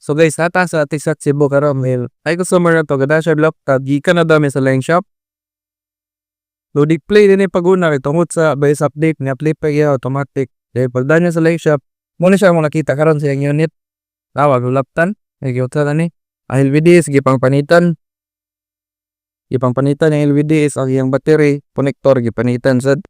So guys, nata sa Tisat Cebu karon mail. Ay customer na to gada siya laptop gikan na dami sa line shop. So display din paguna kay tungod sa base update ni update pa gyud automatic. Dahil pagda niya sa line shop, mo na siya mo nakita karon sa iyang unit. Tawag laptop, ay gyud ta ni. LVDs gipangpanitan. Gipangpanitan ang LVDs ang iyang battery, connector gipanitan sad.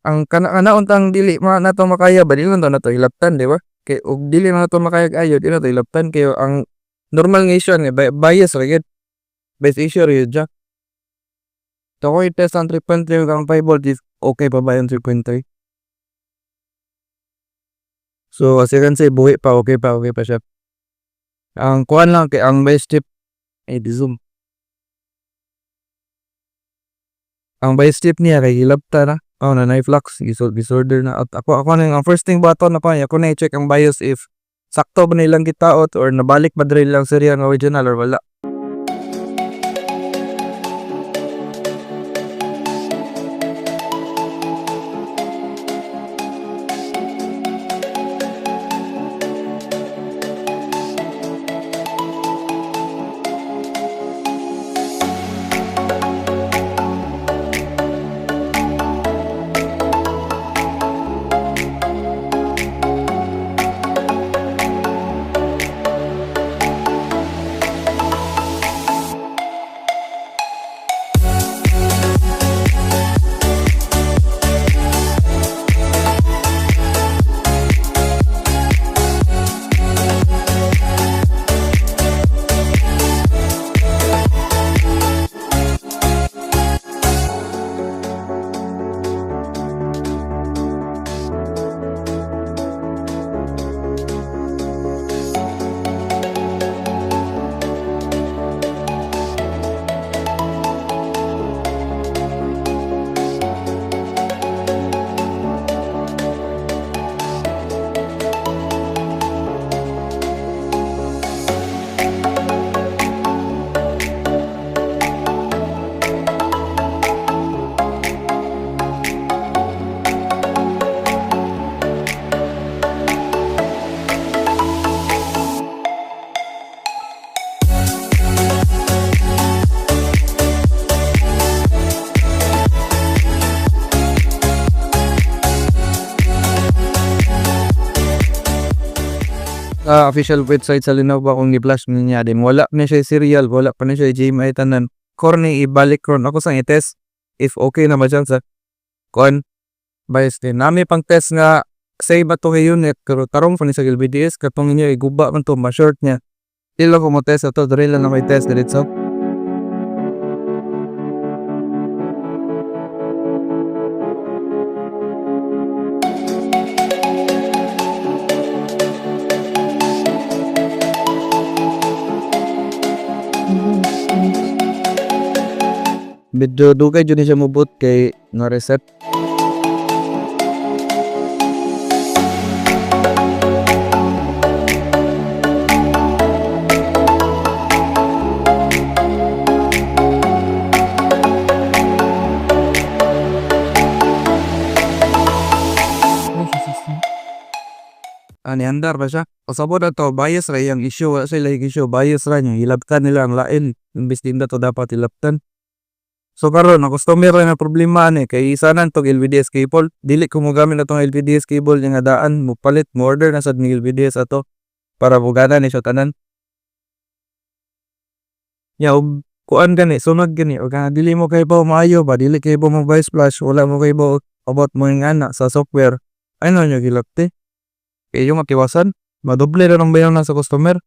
Ang kana untang dili na to makaya ba dili na to ilaptan, di ba? Kay og dili na to makaya ayo dili na to ilaptan kayo ang normal nga issue nga bias ra gyud. Bias issue ra gyud. To ko test ang 3.3 ang 5 volt is okay pa ba yung 3.3? So as you can see buhi pa okay pa siya. Ang kuan lang kay ang bias tip ay di zoom. Ang bias tip niya kay ilaptan na. Oh, na flux disorder na at ako na ang first thing button na pa ako na i-check ang BIOS if sakto ba nilang gitaot or nabalik ba diri lang seriya ng original or wala. Official website sa Lenovo akong ni-flash niya din. Wala na siya serial, wala pa na siya GMI tanan. Corny ibalik ron ako sang i-test if okay na ba dyan sa kuan. Bias din. Nami pang test nga say ba to unit pero tarong pa ni sa LVDS katong niya iguba man to ma-short niya. Ilo ko mo test ato, dali lang na may test diretso. Medyo dugay dyan siya mabot kay nga reset. Ani andar ba siya? Pasabot na to, bias ra yung issue. Wala sila yung issue, bias ra niya. Ilaptan nila ang lain. Imbis din na to dapat ilaptan. So karon ang customer na problema ani kay isa na tong LVDS cable. Dili ko mo gamit na tong LVDS cable nga daan mo palit mo order na sad ng LVDS ato para bugana ni siya tanan. Ya kuan gani sunod gani og dili mo kay ba maayo ba dili kay ba mo voice flash wala mo kay ba about mo nga na sa software. Ano nyo gilapte? Kay yung makiwasan madoble ra nang bayaw na sa customer.